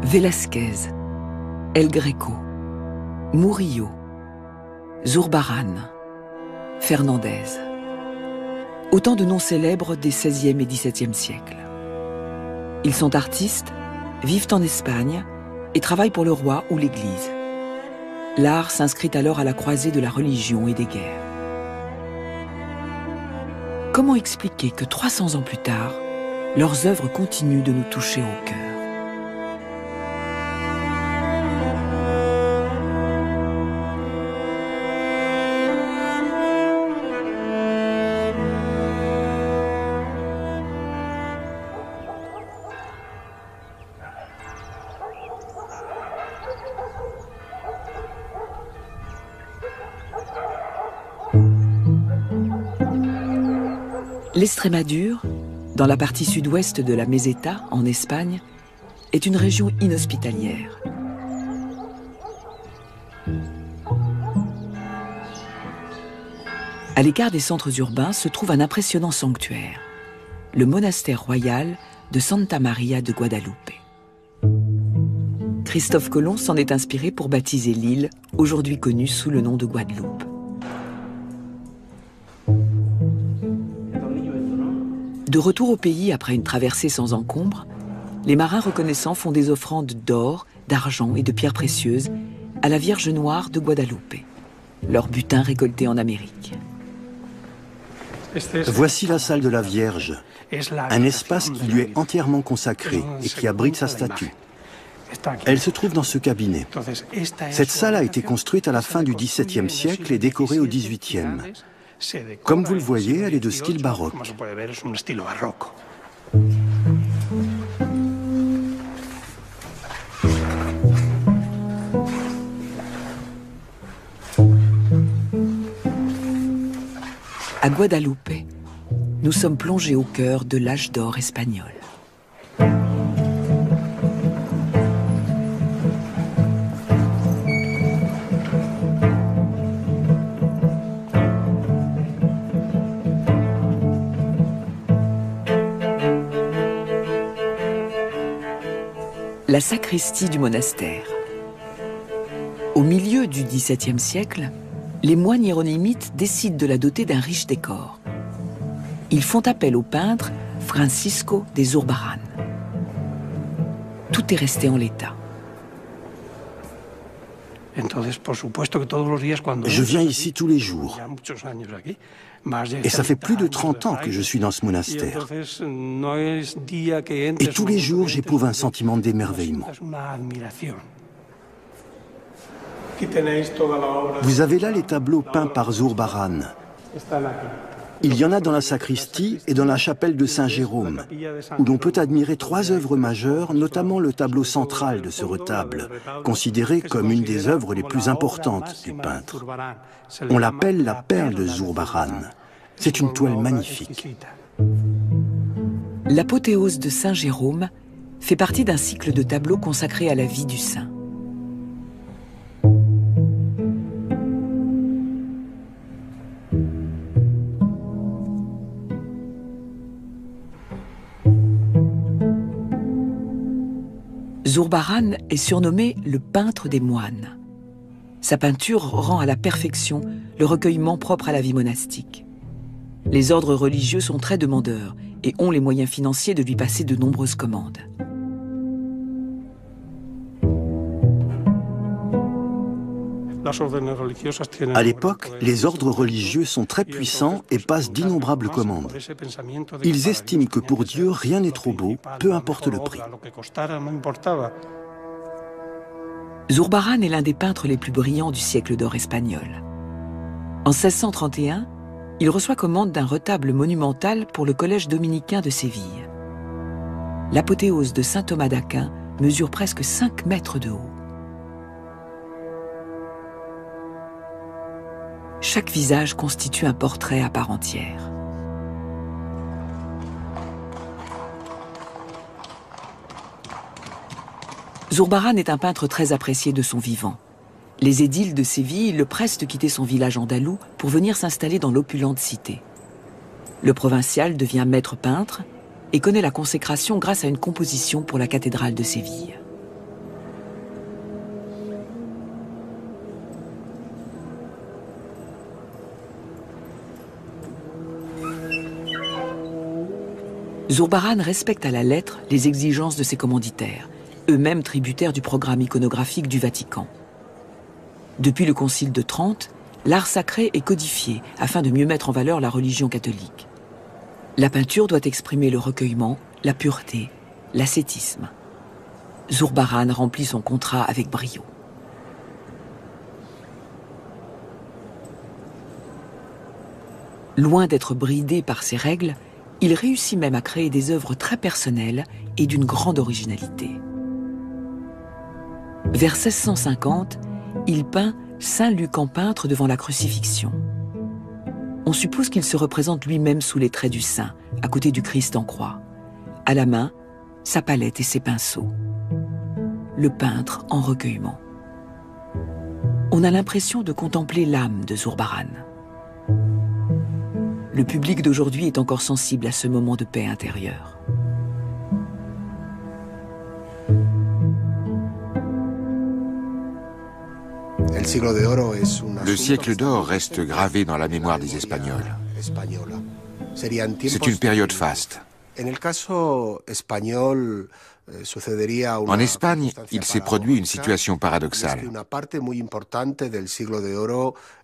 Velázquez, El Greco, Murillo, Zurbarán, Fernandez. Autant de noms célèbres des XVIe et XVIIe siècles. Ils sont artistes, vivent en Espagne et travaillent pour le roi ou l'Église. L'art s'inscrit alors à la croisée de la religion et des guerres. Comment expliquer que 300 ans plus tard, leurs œuvres continuent de nous toucher au cœur? L'Estrémadure, dans la partie sud-ouest de la Meseta, en Espagne, est une région inhospitalière. À l'écart des centres urbains se trouve un impressionnant sanctuaire, le monastère royal de Santa Maria de Guadalupe. Christophe Colomb s'en est inspiré pour baptiser l'île, aujourd'hui connue sous le nom de Guadeloupe. De retour au pays après une traversée sans encombre, les marins reconnaissants font des offrandes d'or, d'argent et de pierres précieuses à la Vierge Noire de Guadalupe, leur butin récolté en Amérique. Voici la salle de la Vierge, un espace qui lui est entièrement consacré et qui abrite sa statue. Elle se trouve dans ce cabinet. Cette salle a été construite à la fin du XVIIe siècle et décorée au XVIIIe. Comme vous le voyez, elle est de style baroque. À Guadalupe, nous sommes plongés au cœur de l'âge d'or espagnol. La sacristie du monastère. Au milieu du XVIIe siècle, les moines hieronymites décident de la doter d'un riche décor. Ils font appel au peintre Francisco de Zurbarán. Tout est resté en l'état. Je viens ici tous les jours. Et ça fait plus de 30 ans que je suis dans ce monastère. Et tous les jours, j'éprouve un sentiment d'émerveillement. Vous avez là les tableaux peints par Zurbarán. Il y en a dans la sacristie et dans la chapelle de Saint-Jérôme, où l'on peut admirer 3 œuvres majeures, notamment le tableau central de ce retable, considéré comme une des œuvres les plus importantes du peintre. On l'appelle la perle de Zurbarán. C'est une toile magnifique. L'apothéose de Saint-Jérôme fait partie d'un cycle de tableaux consacrés à la vie du saint. Zurbarán est surnommé le peintre des moines. Sa peinture rend à la perfection le recueillement propre à la vie monastique. Les ordres religieux sont très demandeurs et ont les moyens financiers de lui passer de nombreuses commandes. À l'époque, les ordres religieux sont très puissants et passent d'innombrables commandes. Ils estiment que pour Dieu, rien n'est trop beau, peu importe le prix. Zurbarán est l'un des peintres les plus brillants du siècle d'or espagnol. En 1631, il reçoit commande d'un retable monumental pour le collège dominicain de Séville. L'apothéose de saint Thomas d'Aquin mesure presque 5 mètres de haut. Chaque visage constitue un portrait à part entière. Zurbarán est un peintre très apprécié de son vivant. Les édiles de Séville le pressent de quitter son village andalou pour venir s'installer dans l'opulente cité. Le provincial devient maître peintre et connaît la consécration grâce à une composition pour la cathédrale de Séville. Zurbarán respecte à la lettre les exigences de ses commanditaires, eux-mêmes tributaires du programme iconographique du Vatican. Depuis le Concile de Trente, l'art sacré est codifié afin de mieux mettre en valeur la religion catholique. La peinture doit exprimer le recueillement, la pureté, l'ascétisme. Zurbarán remplit son contrat avec brio. Loin d'être bridé par ces règles, il réussit même à créer des œuvres très personnelles et d'une grande originalité. Vers 1650, il peint Saint Luc en peintre devant la crucifixion. On suppose qu'il se représente lui-même sous les traits du saint, à côté du Christ en croix. À la main, sa palette et ses pinceaux. Le peintre en recueillement. On a l'impression de contempler l'âme de Zurbarán. Le public d'aujourd'hui est encore sensible à ce moment de paix intérieure. Le siècle d'or reste gravé dans la mémoire des Espagnols. C'est une période faste. En Espagne, il s'est produit une situation paradoxale.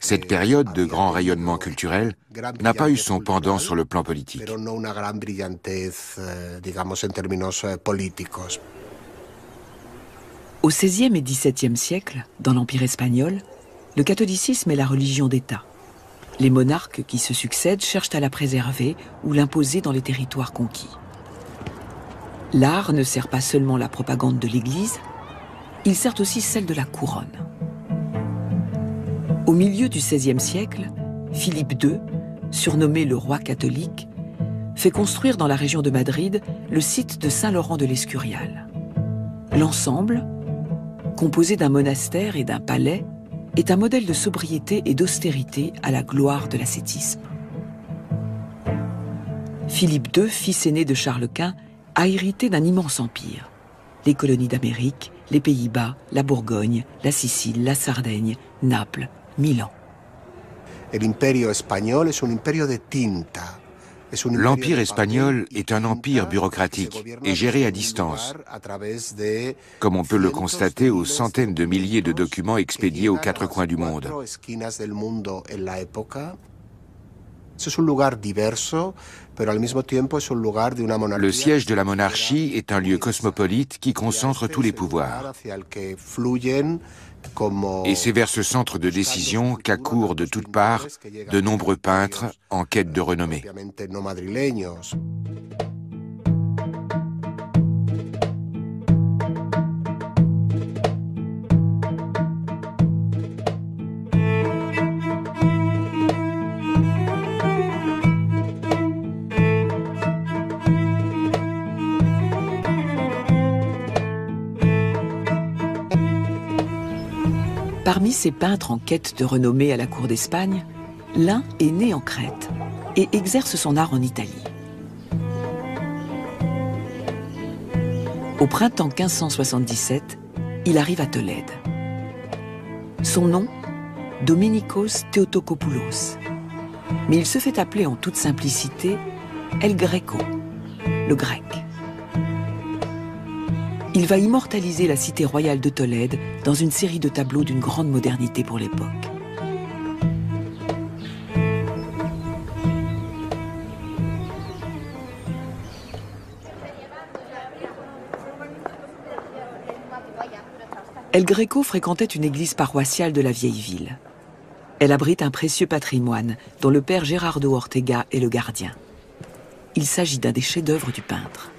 Cette période de grand rayonnement culturel n'a pas eu son pendant sur le plan politique. Au XVIe et XVIIe siècle, dans l'Empire espagnol, le catholicisme est la religion d'État. Les monarques qui se succèdent cherchent à la préserver ou l'imposer dans les territoires conquis. L'art ne sert pas seulement la propagande de l'Église, il sert aussi celle de la couronne. Au milieu du XVIe siècle, Philippe II, surnommé le roi catholique, fait construire dans la région de Madrid le site de Saint-Laurent de l'Escurial. L'ensemble, composé d'un monastère et d'un palais, est un modèle de sobriété et d'austérité à la gloire de l'ascétisme. Philippe II, fils aîné de Charles Quint, a hérité d'un immense empire. Les colonies d'Amérique, les Pays-Bas, la Bourgogne, la Sicile, la Sardaigne, Naples, Milan. L'Empire espagnol est un empire bureaucratique et géré à distance, comme on peut le constater aux centaines de milliers de documents expédiés aux quatre coins du monde. Le siège de la monarchie est un lieu cosmopolite qui concentre tous les pouvoirs. Et c'est vers ce centre de décision qu'accourent de toutes parts de nombreux peintres en quête de renommée. Parmi ces peintres en quête de renommée à la cour d'Espagne, l'un est né en Crète et exerce son art en Italie. Au printemps 1577, il arrive à Tolède. Son nom, Dominikos Theotokopoulos. Mais il se fait appeler en toute simplicité El Greco, le grec. Il va immortaliser la cité royale de Tolède dans une série de tableaux d'une grande modernité pour l'époque. El Greco fréquentait une église paroissiale de la vieille ville. Elle abrite un précieux patrimoine dont le père Gerardo Ortega est le gardien. Il s'agit d'un des chefs-d'œuvre du peintre.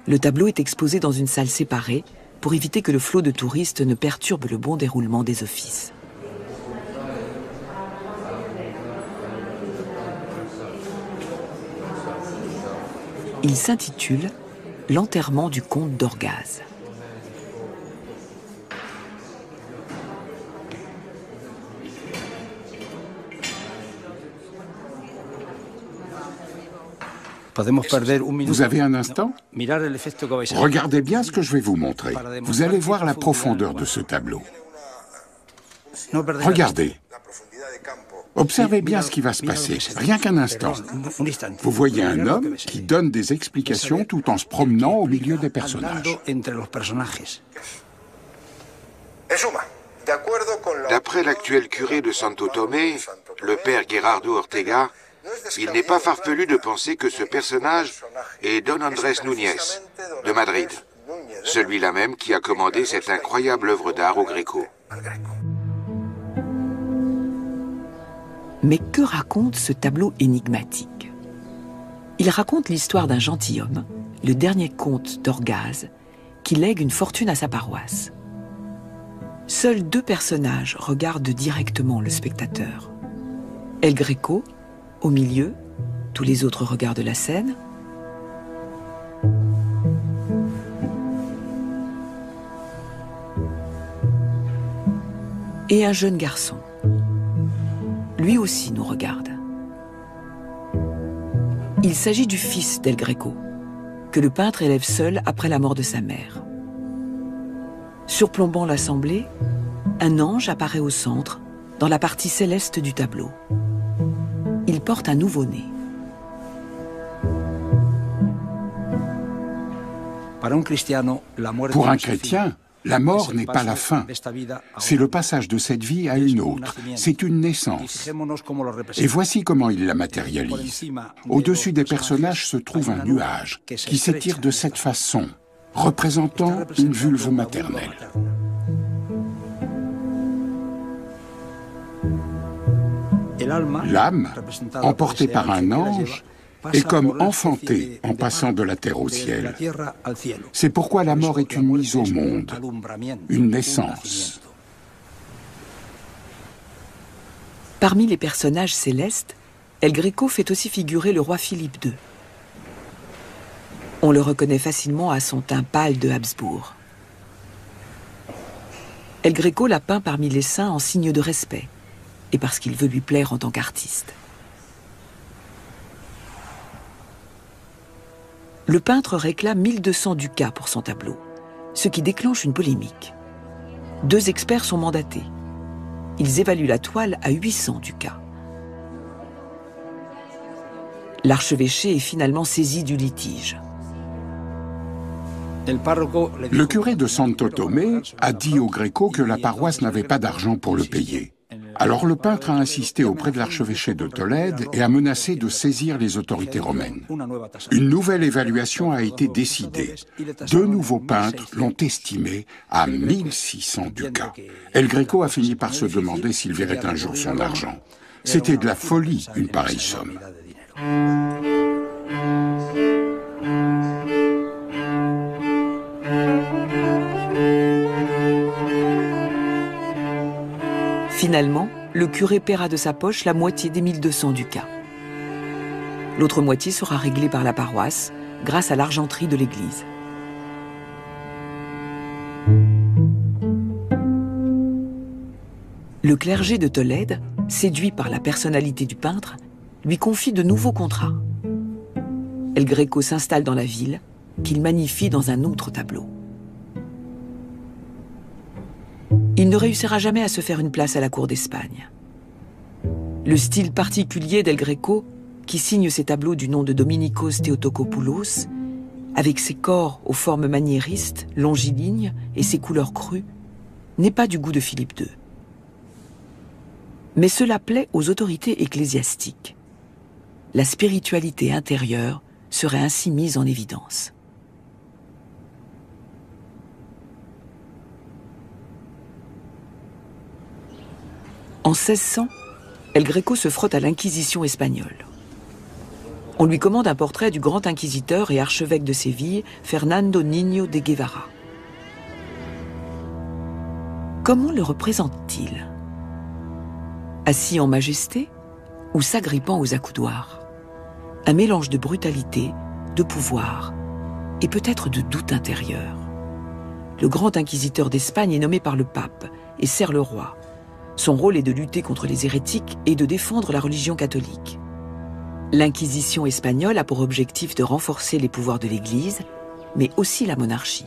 Le tableau est exposé dans une salle séparée pour éviter que le flot de touristes ne perturbe le bon déroulement des offices. Il s'intitule « L'enterrement du comte d'Orgaz ». Vous avez un instant? Regardez bien ce que je vais vous montrer. Vous allez voir la profondeur de ce tableau. Regardez. Observez bien ce qui va se passer, rien qu'un instant. Vous voyez un homme qui donne des explications tout en se promenant au milieu des personnages. D'après l'actuel curé de Santo Tomé, le père Gerardo Ortega, il n'est pas farfelu de penser que ce personnage est Don Andrés Núñez, de Madrid, celui-là même qui a commandé cette incroyable œuvre d'art au Gréco. Mais que raconte ce tableau énigmatique? Il raconte l'histoire d'un gentilhomme, le dernier comte d'Orgaz, qui lègue une fortune à sa paroisse. Seuls 2 personnages regardent directement le spectateur. El Greco, au milieu, tous les autres regardent la scène. Et un jeune garçon. Lui aussi nous regarde. Il s'agit du fils d'El Greco, que le peintre élève seul après la mort de sa mère. Surplombant l'assemblée, un ange apparaît au centre, dans la partie céleste du tableau. Il porte un nouveau-né. Pour un chrétien, la mort n'est pas la fin. C'est le passage de cette vie à une autre. C'est une naissance. Et voici comment il la matérialise. Au-dessus des personnages se trouve un nuage qui s'étire de cette façon, représentant une vulve maternelle. L'âme, emportée par un ange, est comme enfantée en passant de la terre au ciel. C'est pourquoi la mort est une mise au monde, une naissance. Parmi les personnages célestes, El Greco fait aussi figurer le roi Philippe II. On le reconnaît facilement à son teint pâle de Habsbourg. El Greco l'a peint parmi les saints en signe de respect, et parce qu'il veut lui plaire en tant qu'artiste. Le peintre réclame 1200 ducats pour son tableau, ce qui déclenche une polémique. 2 experts sont mandatés. Ils évaluent la toile à 800 ducats. L'archevêché est finalement saisi du litige. Le curé de Santo Tomé a dit au Greco que la paroisse n'avait pas d'argent pour le payer. Alors le peintre a insisté auprès de l'archevêché de Tolède et a menacé de saisir les autorités romaines. Une nouvelle évaluation a été décidée. 2 nouveaux peintres l'ont estimé à 1600 ducats. El Greco a fini par se demander s'il verrait un jour son argent. C'était de la folie, une pareille somme. Finalement, le curé paiera de sa poche la moitié des 1200 ducats. L'autre moitié sera réglée par la paroisse grâce à l'argenterie de l'église. Le clergé de Tolède, séduit par la personnalité du peintre, lui confie de nouveaux contrats. El Greco s'installe dans la ville, qu'il magnifie dans un autre tableau. Il ne réussira jamais à se faire une place à la cour d'Espagne. Le style particulier d'El Greco, qui signe ses tableaux du nom de Dominikos Theotokopoulos, avec ses corps aux formes maniéristes, longilignes et ses couleurs crues, n'est pas du goût de Philippe II. Mais cela plaît aux autorités ecclésiastiques. La spiritualité intérieure serait ainsi mise en évidence. En 1600, El Greco se frotte à l'Inquisition espagnole. On lui commande un portrait du grand inquisiteur et archevêque de Séville, Fernando Niño de Guevara. Comment le représente-t-il? Assis en majesté ou s'agrippant aux accoudoirs? Un mélange de brutalité, de pouvoir et peut-être de doute intérieur. Le grand inquisiteur d'Espagne est nommé par le pape et sert le roi. Son rôle est de lutter contre les hérétiques et de défendre la religion catholique. L'Inquisition espagnole a pour objectif de renforcer les pouvoirs de l'Église, mais aussi la monarchie.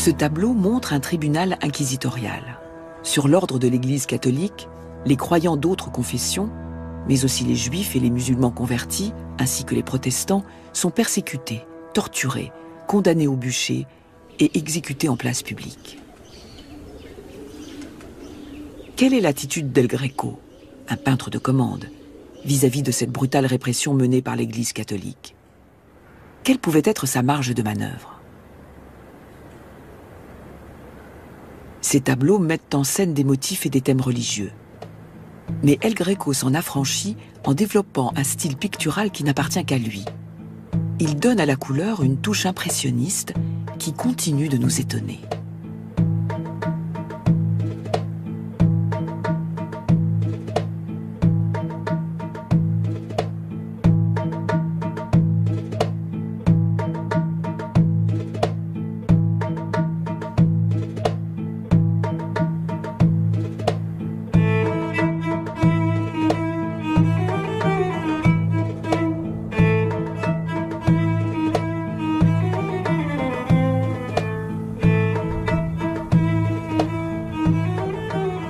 Ce tableau montre un tribunal inquisitorial. Sur l'ordre de l'Église catholique, les croyants d'autres confessions, mais aussi les juifs et les musulmans convertis, ainsi que les protestants, sont persécutés, torturés, condamnés au bûcher et exécutés en place publique. Quelle est l'attitude d'El Greco, un peintre de commande, vis-à-vis de cette brutale répression menée par l'Église catholique? Quelle pouvait être sa marge de manœuvre? Ces tableaux mettent en scène des motifs et des thèmes religieux. Mais El Greco s'en affranchit en développant un style pictural qui n'appartient qu'à lui. Il donne à la couleur une touche impressionniste qui continue de nous étonner.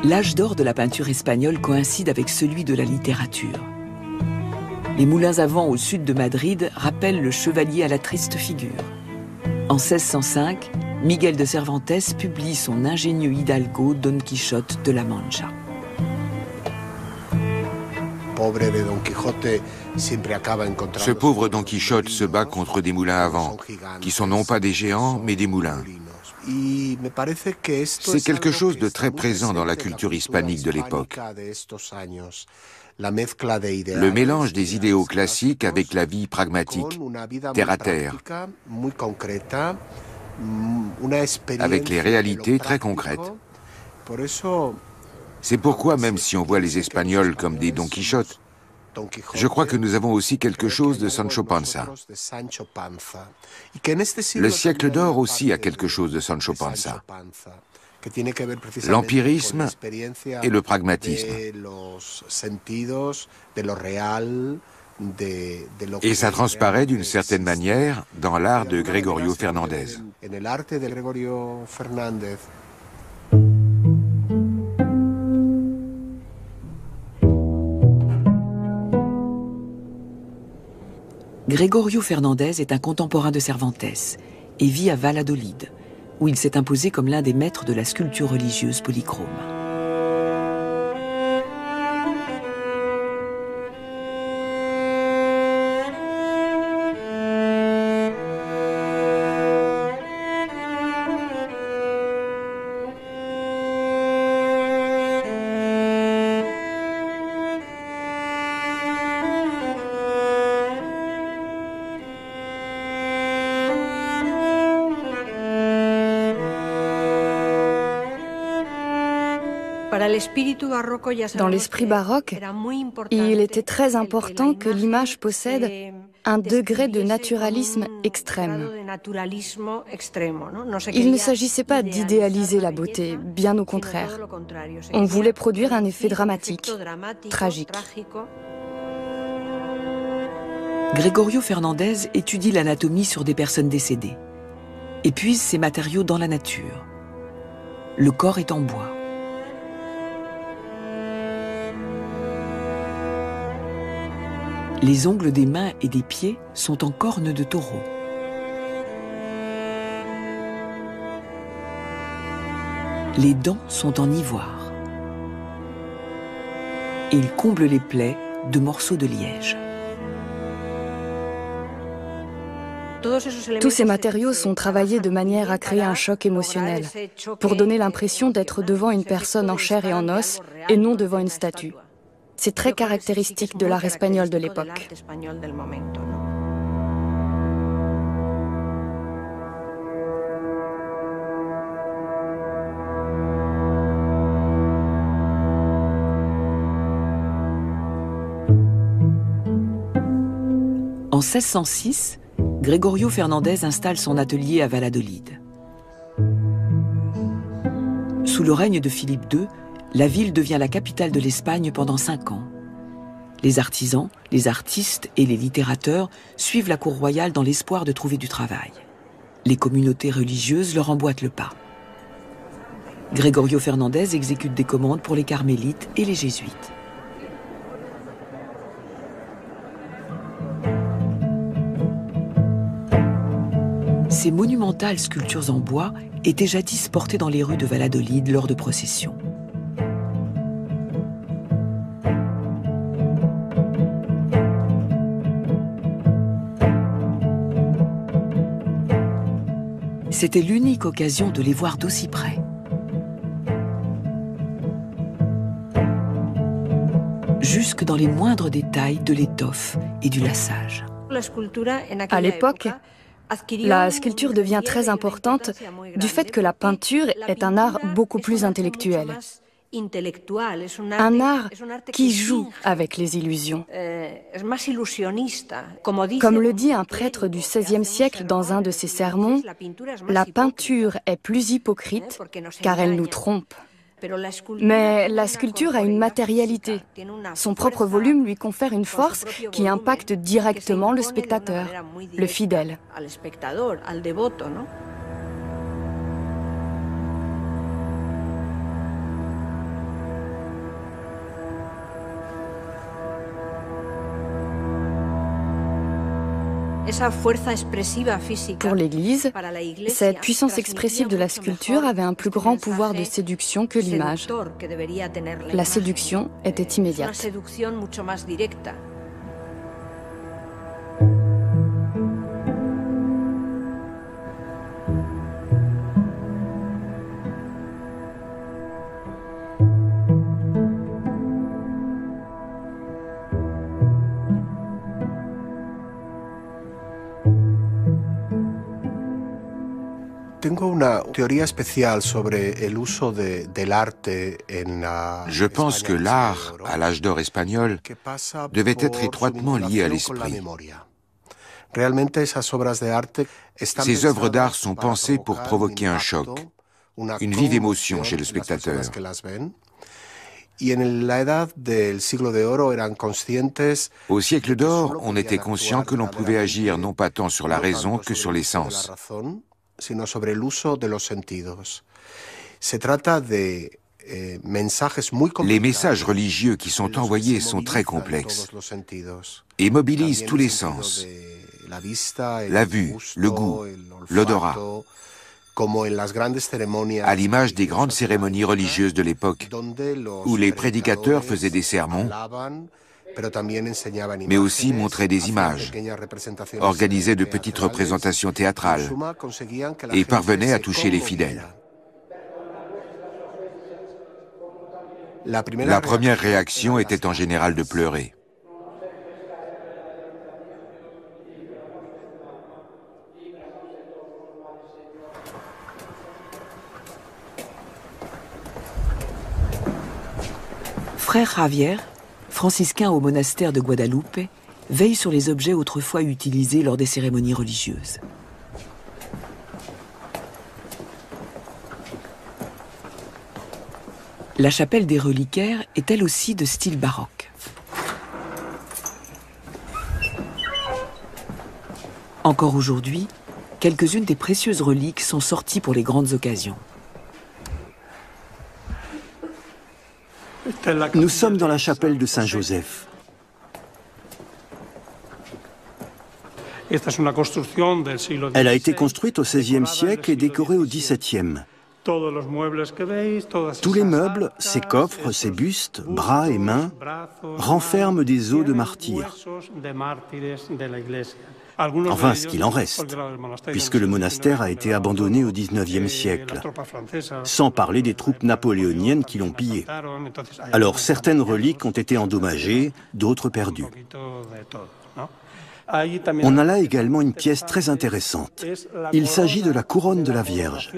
L'âge d'or de la peinture espagnole coïncide avec celui de la littérature. Les moulins à vent au sud de Madrid rappellent le chevalier à la triste figure. En 1605, Miguel de Cervantes publie son ingénieux hidalgo Don Quichotte de la Mancha. Ce pauvre Don Quichotte se bat contre des moulins à vent, qui sont non pas des géants, mais des moulins. C'est quelque chose de très présent dans la culture hispanique de l'époque. Le mélange des idéaux classiques avec la vie pragmatique, terre à terre, avec les réalités très concrètes. C'est pourquoi, même si on voit les Espagnols comme des Don Quichotte, je crois que nous avons aussi quelque chose de Sancho Panza. Le siècle d'or aussi a quelque chose de Sancho Panza. L'empirisme et le pragmatisme. Et ça transparaît d'une certaine manière dans l'art de Gregorio Fernandez. Gregorio Fernandez est un contemporain de Cervantes et vit à Valladolid, où il s'est imposé comme l'un des maîtres de la sculpture religieuse polychrome. Dans l'esprit baroque, il était très important que l'image possède un degré de naturalisme extrême. Il ne s'agissait pas d'idéaliser la beauté, bien au contraire. On voulait produire un effet dramatique, tragique. Gregorio Fernandez étudie l'anatomie sur des personnes décédées, épuise ses matériaux dans la nature. Le corps est en bois. Les ongles des mains et des pieds sont en cornes de taureau. Les dents sont en ivoire. Et il comble les plaies de morceaux de liège. Tous ces matériaux sont travaillés de manière à créer un choc émotionnel, pour donner l'impression d'être devant une personne en chair et en os et non devant une statue. C'est très caractéristique de l'art espagnol de l'époque. En 1606, Gregorio Fernandez installe son atelier à Valladolid. Sous le règne de Philippe II, la ville devient la capitale de l'Espagne pendant 5 ans. Les artisans, les artistes et les littérateurs suivent la cour royale dans l'espoir de trouver du travail. Les communautés religieuses leur emboîtent le pas. Gregorio Fernandez exécute des commandes pour les carmélites et les jésuites. Ces monumentales sculptures en bois étaient jadis portées dans les rues de Valladolid lors de processions. C'était l'unique occasion de les voir d'aussi près. Jusque dans les moindres détails de l'étoffe et du lassage. À l'époque, la sculpture devient très importante du fait que la peinture est un art beaucoup plus intellectuel. Un art qui joue avec les illusions. Comme le dit un prêtre du XVIe siècle dans un de ses sermons, la peinture est plus hypocrite car elle nous trompe. Mais la sculpture a une matérialité. Son propre volume lui confère une force qui impacte directement le spectateur, le fidèle. Pour l'Église, cette puissance expressive de la sculpture avait un plus grand pouvoir de séduction que l'image. La séduction était immédiate. Je pense que l'art, à l'âge d'or espagnol, devait être étroitement lié à l'esprit. Ces œuvres d'art sont pensées pour provoquer un choc, une vive émotion chez le spectateur. Au siècle d'or, on était conscient que l'on pouvait agir non pas tant sur la raison que sur les sens. Les messages religieux qui sont envoyés sont très complexes et mobilisent tous les sens, la vue, le goût, l'odorat, à l'image des grandes cérémonies religieuses de l'époque, où les prédicateurs faisaient des sermons, mais aussi montraient des images, organisaient de petites représentations théâtrales et parvenaient à toucher les fidèles. La première réaction était en général de pleurer. Frère Javier, franciscain au monastère de Guadalupe, veille sur les objets autrefois utilisés lors des cérémonies religieuses. La chapelle des reliquaires est elle aussi de style baroque. Encore aujourd'hui, quelques-unes des précieuses reliques sont sorties pour les grandes occasions. Nous sommes dans la chapelle de Saint-Joseph. Elle a été construite au XVIe siècle et décorée au XVIIe. Tous les meubles, ses coffres, ses bustes, bras et mains, renferment des os de martyrs. Enfin, ce qu'il en reste, puisque le monastère a été abandonné au XIXe siècle, sans parler des troupes napoléoniennes qui l'ont pillé. Alors, certaines reliques ont été endommagées, d'autres perdues. On a là également une pièce très intéressante. Il s'agit de la couronne de la Vierge.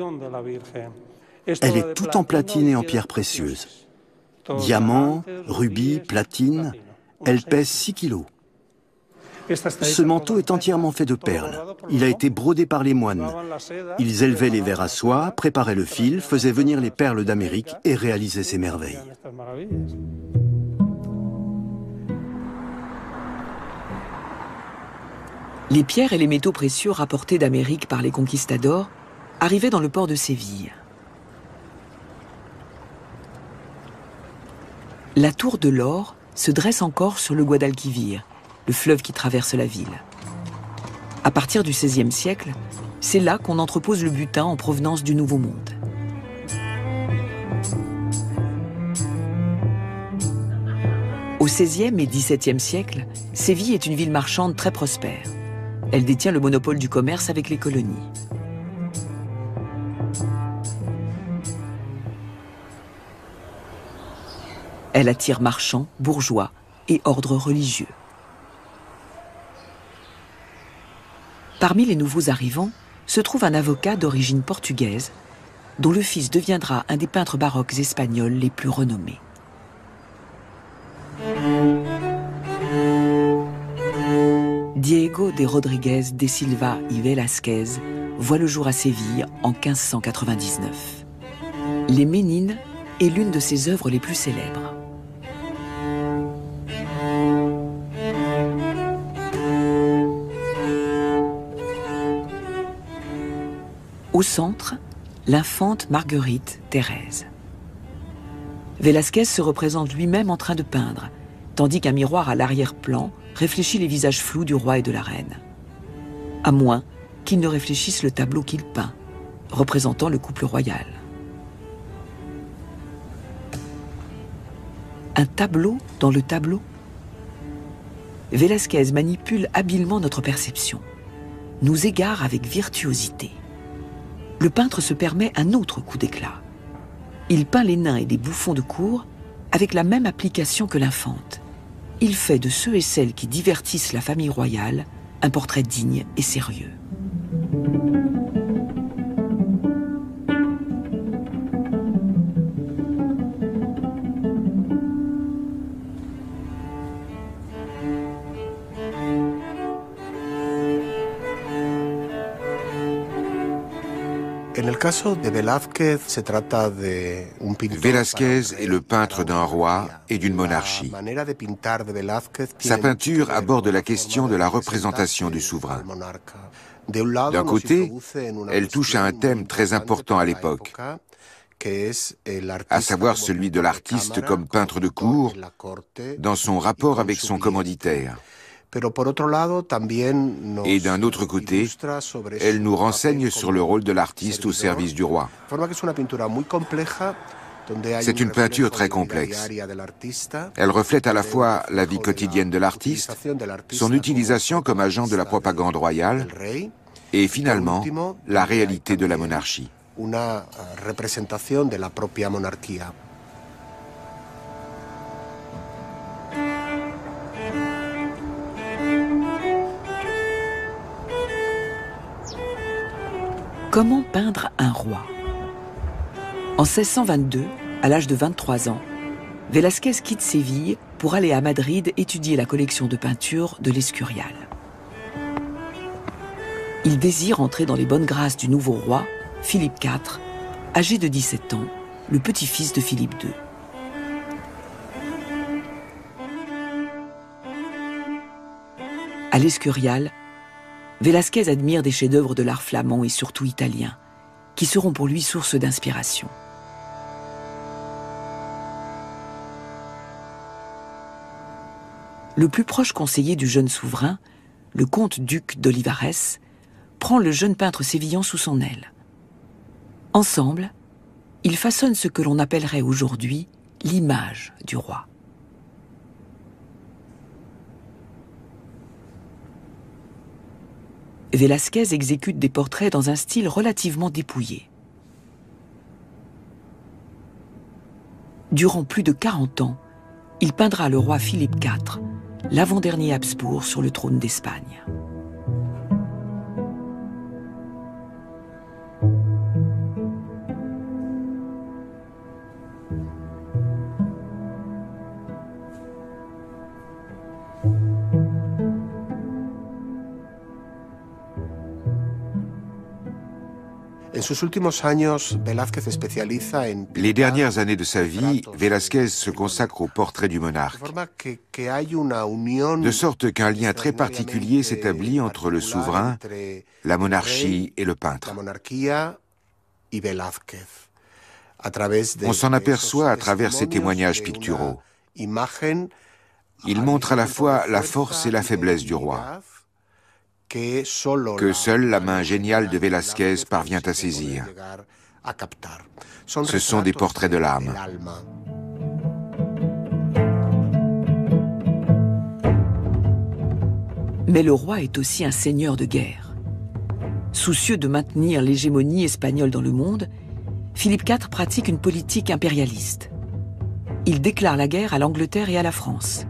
Elle est toute en platine et en pierres précieuses. Diamants, rubis, platine, elle pèse 6 kilos. Ce manteau est entièrement fait de perles. Il a été brodé par les moines. Ils élevaient les vers à soie, préparaient le fil, faisaient venir les perles d'Amérique et réalisaient ces merveilles. Les pierres et les métaux précieux rapportés d'Amérique par les conquistadors arrivaient dans le port de Séville. La tour de l'or se dresse encore sur le Guadalquivir, le fleuve qui traverse la ville. À partir du XVIe siècle, c'est là qu'on entrepose le butin en provenance du Nouveau Monde. Au XVIe et XVIIe siècle, Séville est une ville marchande très prospère. Elle détient le monopole du commerce avec les colonies. Elle attire marchands, bourgeois et ordres religieux. Parmi les nouveaux arrivants se trouve un avocat d'origine portugaise dont le fils deviendra un des peintres baroques espagnols les plus renommés. Diego de Rodríguez de Silva y Velázquez voit le jour à Séville en 1599. Les Ménines est l'une de ses œuvres les plus célèbres. Au centre, l'infante Marguerite Thérèse. Velázquez se représente lui-même en train de peindre, tandis qu'un miroir à l'arrière-plan réfléchit les visages flous du roi et de la reine. À moins qu'il ne réfléchisse le tableau qu'il peint, représentant le couple royal. Un tableau dans le tableau? Velázquez manipule habilement notre perception, nous égare avec virtuosité. Le peintre se permet un autre coup d'éclat. Il peint les nains et les bouffons de cour avec la même application que l'infante. Il fait de ceux et celles qui divertissent la famille royale un portrait digne et sérieux. Velázquez est le peintre d'un roi et d'une monarchie. Sa peinture aborde la question de la représentation du souverain. D'un côté, elle touche à un thème très important à l'époque, à savoir celui de l'artiste comme peintre de cour dans son rapport avec son commanditaire. Et d'un autre côté, elle nous renseigne sur le rôle de l'artiste au service du roi. C'est une peinture très complexe. Elle reflète à la fois la vie quotidienne de l'artiste, son utilisation comme agent de la propagande royale et finalement la réalité de la monarchie. Comment peindre un roi? En 1622, à l'âge de 23 ans, Velázquez quitte Séville pour aller à Madrid étudier la collection de peinture de l'Escurial. Il désire entrer dans les bonnes grâces du nouveau roi, Philippe IV, âgé de 17 ans, le petit-fils de Philippe II. À l'Escurial, Velázquez admire des chefs-d'œuvre de l'art flamand et surtout italien, qui seront pour lui source d'inspiration. Le plus proche conseiller du jeune souverain, le comte-duc d'Olivares, prend le jeune peintre sévillan sous son aile. Ensemble, ils façonnent ce que l'on appellerait aujourd'hui l'image du roi. Velázquez exécute des portraits dans un style relativement dépouillé. Durant plus de 40 ans, il peindra le roi Philippe IV, l'avant-dernier Habsbourg sur le trône d'Espagne. Les dernières années de sa vie, Velázquez se consacre au portrait du monarque, de sorte qu'un lien très particulier s'établit entre le souverain, la monarchie et le peintre. On s'en aperçoit à travers ses témoignages picturaux. Il montre à la fois la force et la faiblesse du roi, que seule la main géniale de Velázquez parvient à saisir. Ce sont des portraits de l'âme. Mais le roi est aussi un seigneur de guerre. Soucieux de maintenir l'hégémonie espagnole dans le monde, Philippe IV pratique une politique impérialiste. Il déclare la guerre à l'Angleterre et à la France.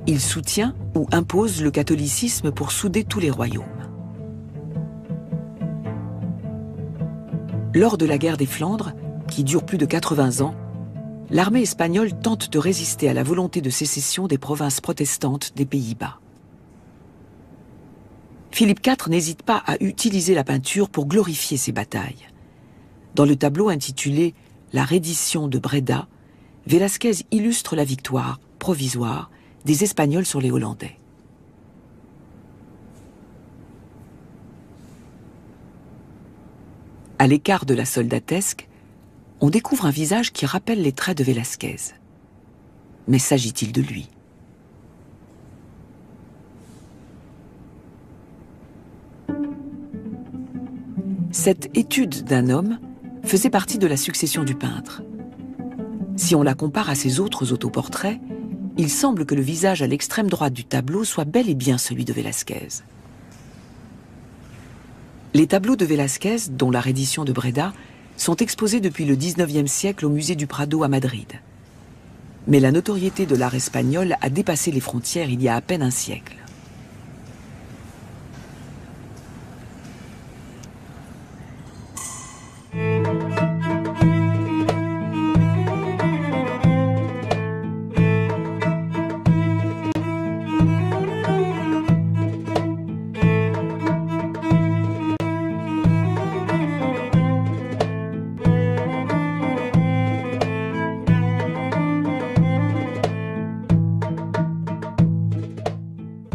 Il soutient ou impose le catholicisme pour souder tous les royaumes. Lors de la guerre des Flandres, qui dure plus de 80 ans, l'armée espagnole tente de résister à la volonté de sécession des provinces protestantes des Pays-Bas. Philippe IV n'hésite pas à utiliser la peinture pour glorifier ces batailles. Dans le tableau intitulé « La reddition de Breda », Velázquez illustre la victoire provisoire des Espagnols sur les Hollandais. À l'écart de la soldatesque, on découvre un visage qui rappelle les traits de Velázquez. Mais s'agit-il de lui? Cette étude d'un homme faisait partie de la succession du peintre. Si on la compare à ses autres autoportraits, il semble que le visage à l'extrême droite du tableau soit bel et bien celui de Velázquez. Les tableaux de Velázquez, dont la reddition de Breda, sont exposés depuis le XIXe siècle au musée du Prado à Madrid. Mais la notoriété de l'art espagnol a dépassé les frontières il y a à peine un siècle.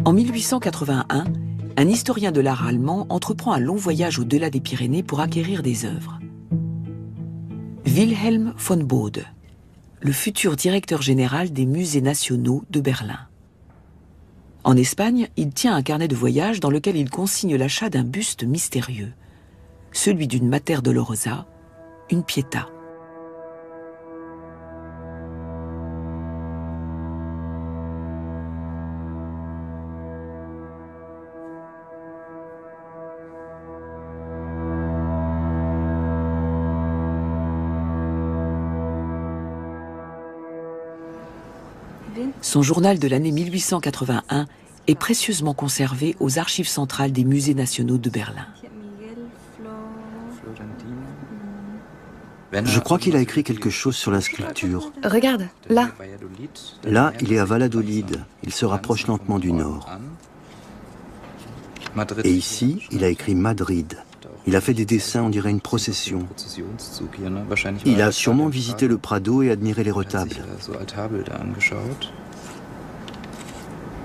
En 1881, un historien de l'art allemand entreprend un long voyage au-delà des Pyrénées pour acquérir des œuvres. Wilhelm von Bode, le futur directeur général des musées nationaux de Berlin. En Espagne, il tient un carnet de voyage dans lequel il consigne l'achat d'un buste mystérieux, celui d'une Mater Dolorosa, une Pietà. Son journal de l'année 1881 est précieusement conservé aux archives centrales des musées nationaux de Berlin. Je crois qu'il a écrit quelque chose sur la sculpture. Regarde, là. Là, il est à Valladolid. Il se rapproche lentement du nord. Et ici, il a écrit Madrid. Il a fait des dessins, on dirait une procession. Il a sûrement visité le Prado et admiré les retables.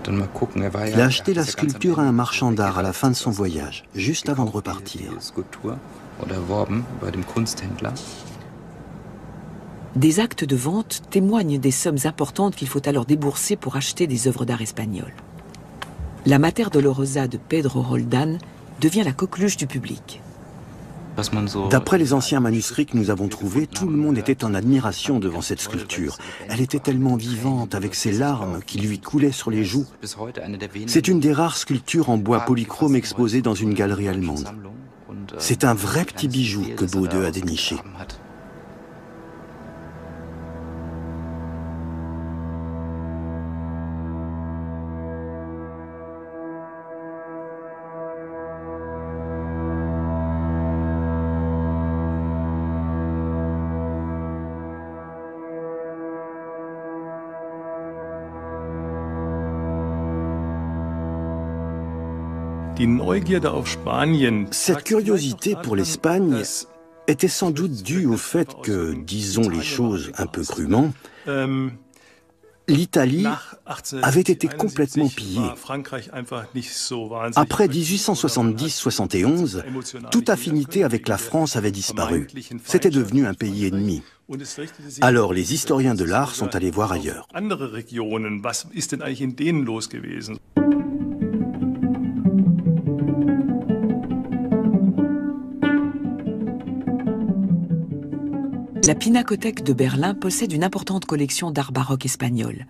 Il a acheté la sculpture à un marchand d'art à la fin de son voyage, juste avant de repartir. Des actes de vente témoignent des sommes importantes qu'il faut alors débourser pour acheter des œuvres d'art espagnoles. La Mater Dolorosa de Pedro Roldán devient la coqueluche du public. D'après les anciens manuscrits que nous avons trouvés, tout le monde était en admiration devant cette sculpture. Elle était tellement vivante, avec ses larmes qui lui coulaient sur les joues. C'est une des rares sculptures en bois polychrome exposées dans une galerie allemande. C'est un vrai petit bijou que Bode a déniché. Cette curiosité pour l'Espagne était sans doute due au fait que, disons les choses un peu crûment, l'Italie avait été complètement pillée. Après 1870-71, toute affinité avec la France avait disparu. C'était devenu un pays ennemi. Alors les historiens de l'art sont allés voir ailleurs. La Pinacothèque de Berlin possède une importante collection d'art baroque espagnol,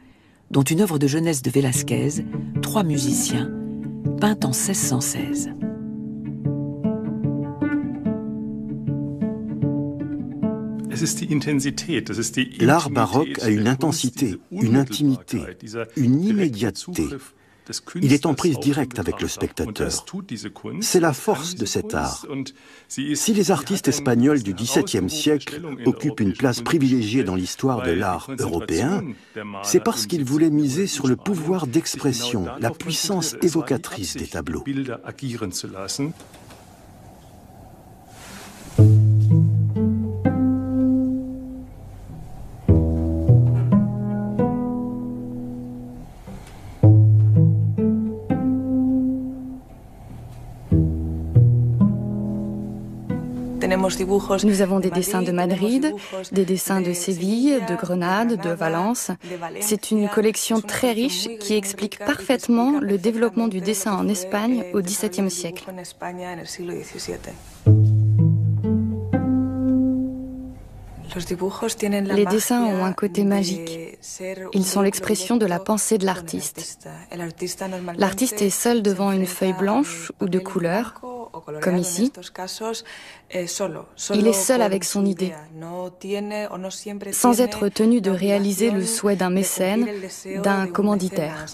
dont une œuvre de jeunesse de Velázquez, 3 musiciens, peinte en 1616. L'art baroque a une intensité, une intimité, une immédiateté. Il est en prise directe avec le spectateur. C'est la force de cet art. Si les artistes espagnols du XVIIe siècle occupent une place privilégiée dans l'histoire de l'art européen, c'est parce qu'ils voulaient miser sur le pouvoir d'expression, la puissance évocatrice des tableaux. Nous avons des dessins de Madrid, des dessins de Séville, de Grenade, de Valence. C'est une collection très riche qui explique parfaitement le développement du dessin en Espagne au XVIIe siècle. Les dessins ont un côté magique. Ils sont l'expression de la pensée de l'artiste. L'artiste est seul devant une feuille blanche ou de couleur, comme ici. Il est seul avec son idée, sans être tenu de réaliser le souhait d'un mécène, d'un commanditaire.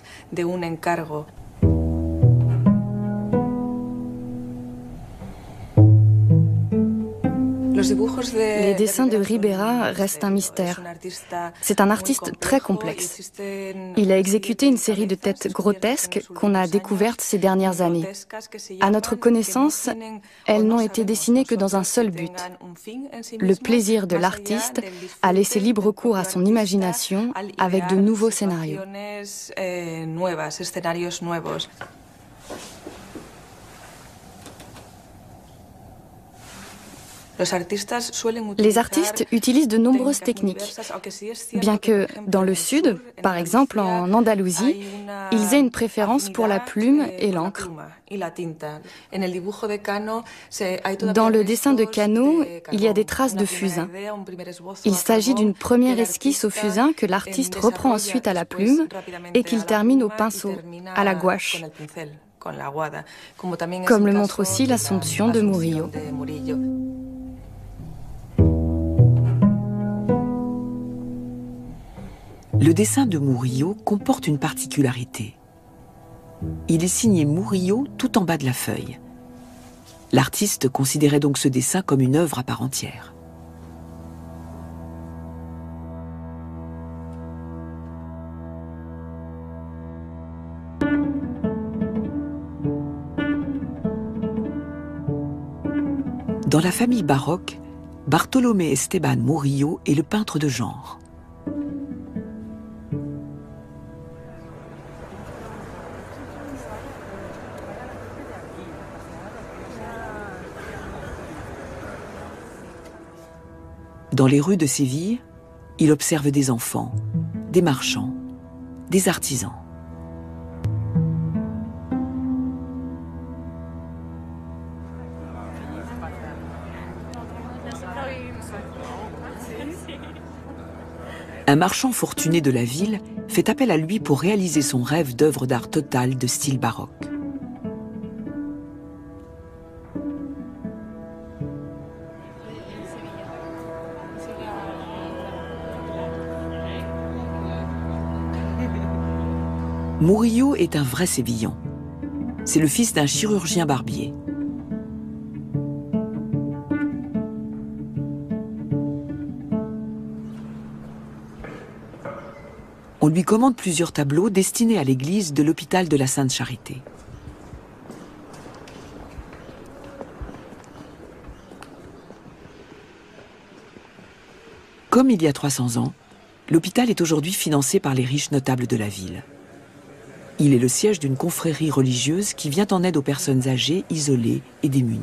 Les dessins de Ribera restent un mystère. C'est un artiste très complexe. Il a exécuté une série de têtes grotesques qu'on a découvertes ces dernières années. À notre connaissance, elles n'ont été dessinées que dans un seul but, le plaisir de l'artiste à laisser libre cours à son imagination avec de nouveaux scénarios. Les artistes utilisent de nombreuses techniques, bien que dans le sud, par exemple en Andalousie, ils aient une préférence pour la plume et l'encre. Dans le dessin de Cano, il y a des traces de fusain. Il s'agit d'une première esquisse au fusain que l'artiste reprend ensuite à la plume et qu'il termine au pinceau, à la gouache, comme le montre aussi l'Assomption de Murillo. Le dessin de Murillo comporte une particularité. Il est signé Murillo tout en bas de la feuille. L'artiste considérait donc ce dessin comme une œuvre à part entière. Dans la famille baroque, Bartolomé Esteban Murillo est le peintre de genre. Dans les rues de Séville, il observe des enfants, des marchands, des artisans. Un marchand fortuné de la ville fait appel à lui pour réaliser son rêve d'œuvre d'art totale de style baroque. Murillo est un vrai Sévillan. C'est le fils d'un chirurgien barbier. On lui commande plusieurs tableaux destinés à l'église de l'hôpital de la Sainte Charité. Comme il y a 300 ans, l'hôpital est aujourd'hui financé par les riches notables de la ville. Il est le siège d'une confrérie religieuse qui vient en aide aux personnes âgées, isolées et démunies.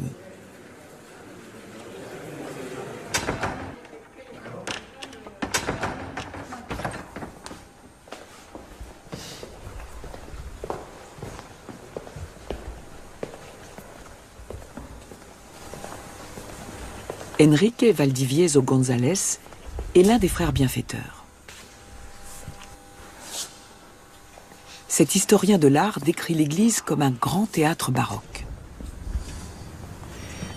Enrique Valdivieso González est l'un des frères bienfaiteurs. Cet historien de l'art décrit l'église comme un grand théâtre baroque.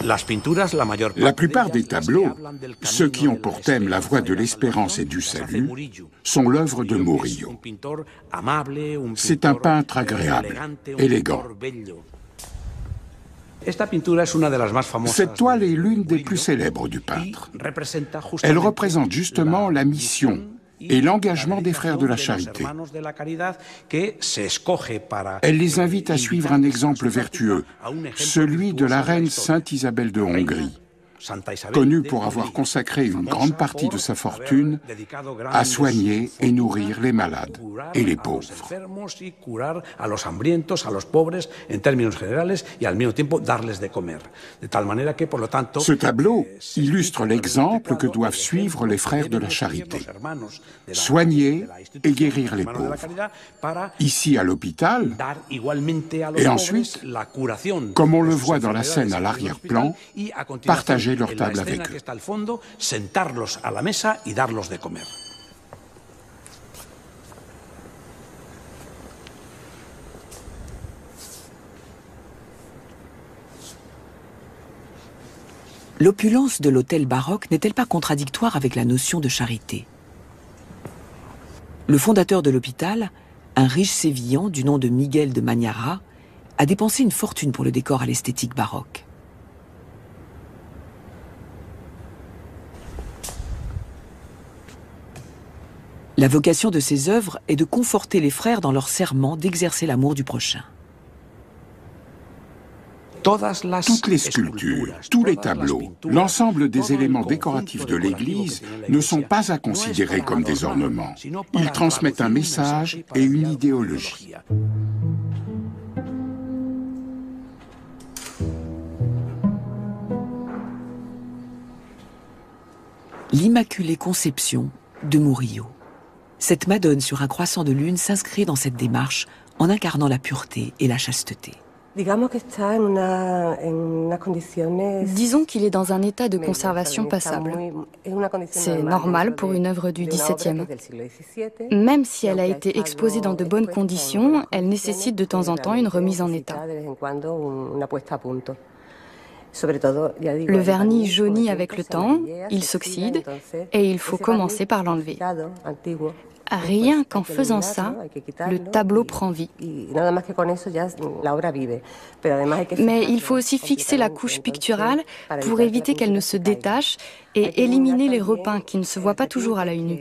La plupart des tableaux, ceux qui ont pour thème la voie de l'espérance et du salut, sont l'œuvre de Murillo. C'est un peintre agréable, élégant. Cette toile est l'une des plus célèbres du peintre. Elle représente justement la mission et l'engagement des frères de la charité. Elle les invite à suivre un exemple vertueux, celui de la reine Sainte Isabelle de Hongrie, connue pour avoir consacré une grande partie de sa fortune à soigner et nourrir les malades et les pauvres. Ce tableau illustre l'exemple que doivent suivre les frères de la charité. Soigner et guérir les pauvres. Ici à l'hôpital, et ensuite, comme on le voit dans la scène à l'arrière-plan, partager leur table avec eux. L'opulence de l'hôtel baroque n'est-elle pas contradictoire avec la notion de charité? Le fondateur de l'hôpital, un riche sévillan du nom de Miguel de Mañara, a dépensé une fortune pour le décor à l'esthétique baroque. La vocation de ces œuvres est de conforter les frères dans leur serment d'exercer l'amour du prochain. Toutes les sculptures, tous les tableaux, l'ensemble des éléments décoratifs de l'église ne sont pas à considérer comme des ornements. Ils transmettent un message et une idéologie. L'Immaculée Conception de Murillo. Cette Madone sur un croissant de lune s'inscrit dans cette démarche en incarnant la pureté et la chasteté. Disons qu'il est dans un état de conservation passable. C'est normal pour une œuvre du XVIIe. Même si elle a été exposée dans de bonnes conditions, elle nécessite de temps en temps une remise en état. Le vernis jaunit avec le temps, il s'oxyde et il faut commencer par l'enlever. Rien qu'en faisant ça, le tableau prend vie. Mais il faut aussi fixer la couche picturale pour éviter qu'elle ne se détache et éliminer les repeints qui ne se voient pas toujours à l'œil nu.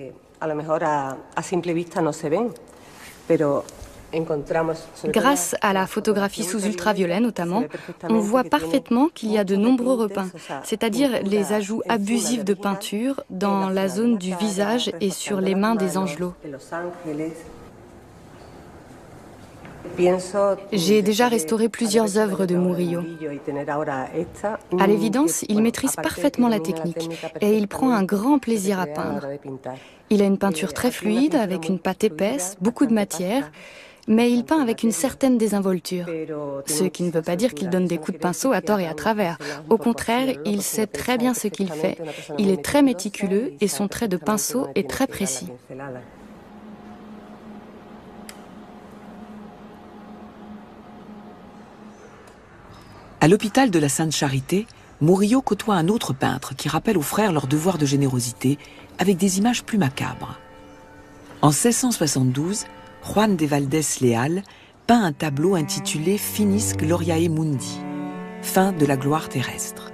Grâce à la photographie sous ultraviolet notamment, on voit parfaitement qu'il y a de nombreux repeints, c'est-à-dire les ajouts abusifs de peinture dans la zone du visage et sur les mains des angelots. J'ai déjà restauré plusieurs œuvres de Murillo. À l'évidence, il maîtrise parfaitement la technique et il prend un grand plaisir à peindre. Il a une peinture très fluide, avec une pâte épaisse, beaucoup de matière, mais il peint avec une certaine désinvolture. Ce qui ne veut pas dire qu'il donne des coups de pinceau à tort et à travers. Au contraire, il sait très bien ce qu'il fait. Il est très méticuleux et son trait de pinceau est très précis. À l'hôpital de la Sainte Charité, Murillo côtoie un autre peintre qui rappelle aux frères leur devoir de générosité avec des images plus macabres. En 1672, Juan de Valdés Leal peint un tableau intitulé Finis Gloriae Mundi, fin de la gloire terrestre.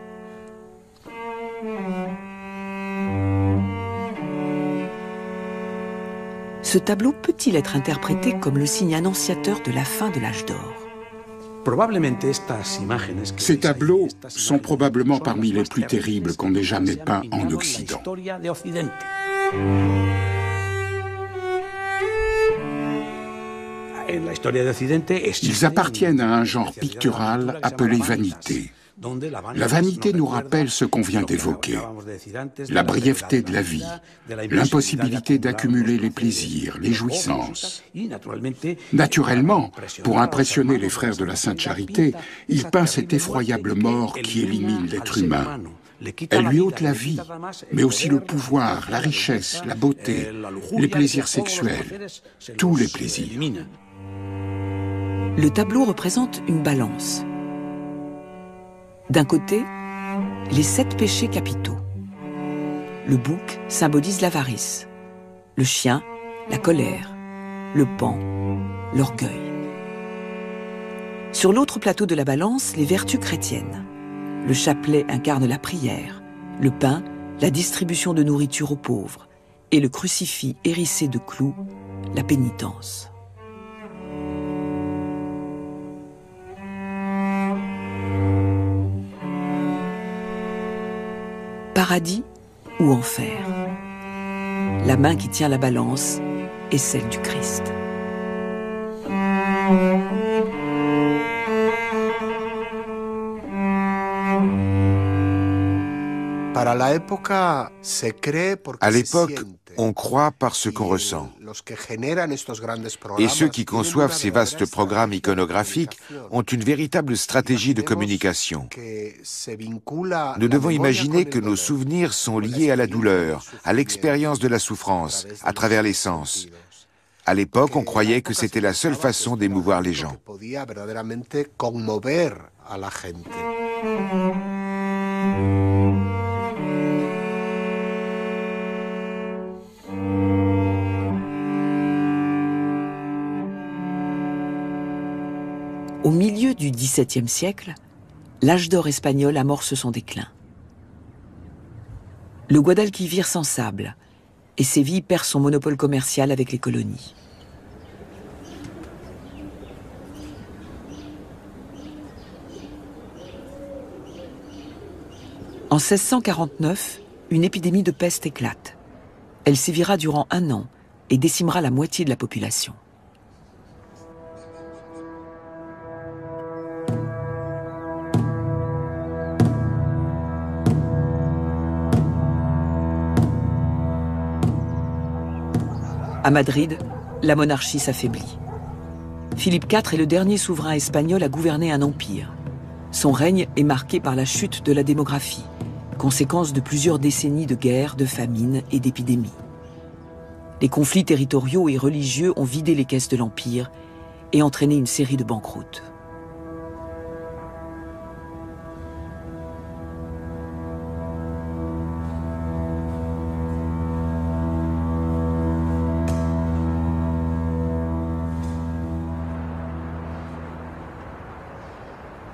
Ce tableau peut-il être interprété comme le signe annonciateur de la fin de l'âge d'or? Ces tableaux sont probablement parmi les plus terribles qu'on ait jamais peints en Occident. Ils appartiennent à un genre pictural appelé vanité. La vanité nous rappelle ce qu'on vient d'évoquer, la brièveté de la vie, l'impossibilité d'accumuler les plaisirs, les jouissances. Naturellement, pour impressionner les frères de la Sainte Charité, il peint cette effroyable mort qui élimine l'être humain. Elle lui ôte la vie, mais aussi le pouvoir, la richesse, la beauté, les plaisirs sexuels, tous les plaisirs. Le tableau représente une balance. D'un côté, les 7 péchés capitaux. Le bouc symbolise l'avarice, le chien, la colère, le paon, l'orgueil. Sur l'autre plateau de la balance, les vertus chrétiennes. Le chapelet incarne la prière, le pain, la distribution de nourriture aux pauvres, et le crucifix hérissé de clous, la pénitence. Paradis ou enfer? La main qui tient la balance est celle du Christ. À l'époque, on croit par ce qu'on ressent. Et ceux qui conçoivent ces vastes programmes iconographiques ont une véritable stratégie de communication. Nous devons imaginer que nos souvenirs sont liés à la douleur, à l'expérience de la souffrance, à travers les sens. À l'époque, on croyait que c'était la seule façon d'émouvoir les gens. Au milieu du XVIIe siècle, l'âge d'or espagnol amorce son déclin. Le Guadalquivir s'ensable et Séville perd son monopole commercial avec les colonies. En 1649, une épidémie de peste éclate. Elle sévira durant 1 an et décimera la moitié de la population. À Madrid, la monarchie s'affaiblit. Philippe IV est le dernier souverain espagnol à gouverner un empire. Son règne est marqué par la chute de la démographie, conséquence de plusieurs décennies de guerres, de famines et d'épidémies. Les conflits territoriaux et religieux ont vidé les caisses de l'empire et entraîné une série de banqueroutes.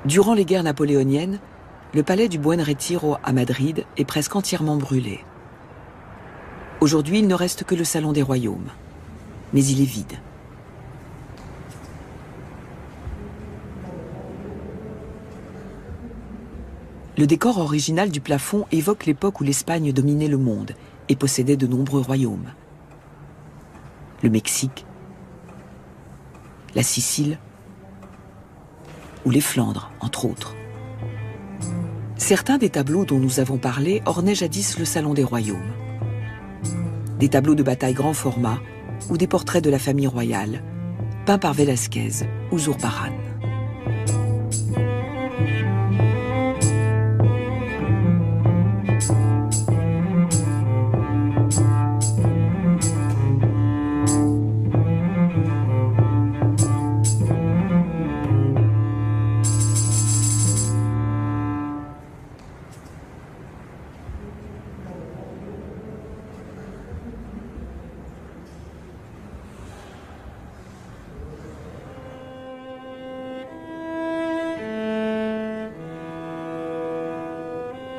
Durant les guerres napoléoniennes, le palais du Buen Retiro à Madrid est presque entièrement brûlé. Aujourd'hui, il ne reste que le salon des royaumes, mais il est vide. Le décor original du plafond évoque l'époque où l'Espagne dominait le monde et possédait de nombreux royaumes. Le Mexique, la Sicile, ou les Flandres, entre autres. Certains des tableaux dont nous avons parlé ornaient jadis le salon des royaumes. Des tableaux de bataille grand format ou des portraits de la famille royale, peints par Velázquez ou Zurbarán.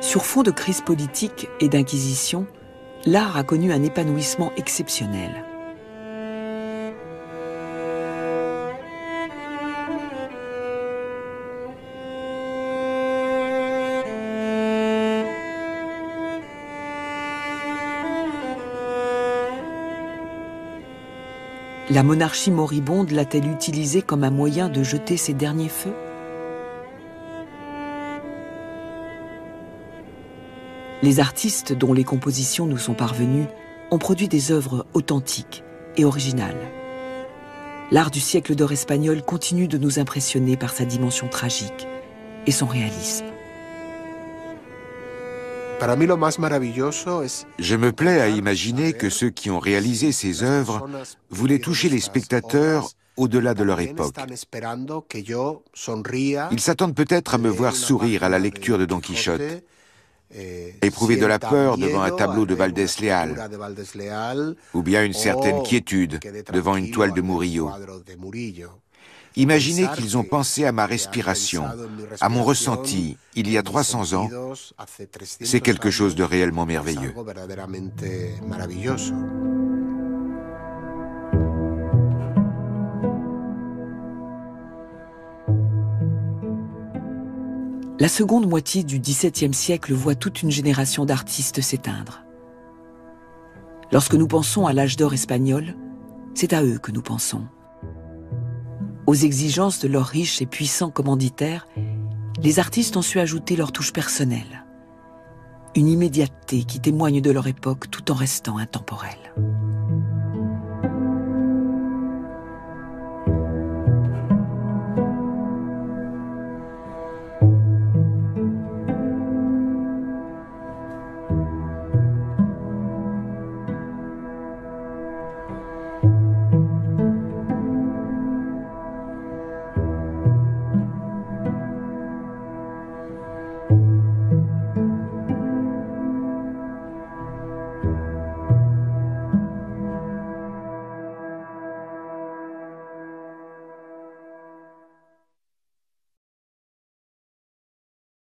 Sur fond de crise politique et d'inquisition, l'art a connu un épanouissement exceptionnel. La monarchie moribonde l'a-t-elle utilisé comme un moyen de jeter ses derniers feux? Les artistes dont les compositions nous sont parvenues ont produit des œuvres authentiques et originales. L'art du siècle d'or espagnol continue de nous impressionner par sa dimension tragique et son réalisme. Je me plais à imaginer que ceux qui ont réalisé ces œuvres voulaient toucher les spectateurs au-delà de leur époque. Ils s'attendent peut-être à me voir sourire à la lecture de Don Quichotte, éprouver de la peur devant un tableau de Valdés Leal, ou bien une certaine quiétude devant une toile de Murillo. Imaginez qu'ils ont pensé à ma respiration, à mon ressenti il y a 300 ans, c'est quelque chose de réellement merveilleux. La seconde moitié du XVIIe siècle voit toute une génération d'artistes s'éteindre. Lorsque nous pensons à l'âge d'or espagnol, c'est à eux que nous pensons. Aux exigences de leurs riches et puissants commanditaires, les artistes ont su ajouter leur touche personnelle. Une immédiateté qui témoigne de leur époque tout en restant intemporelle.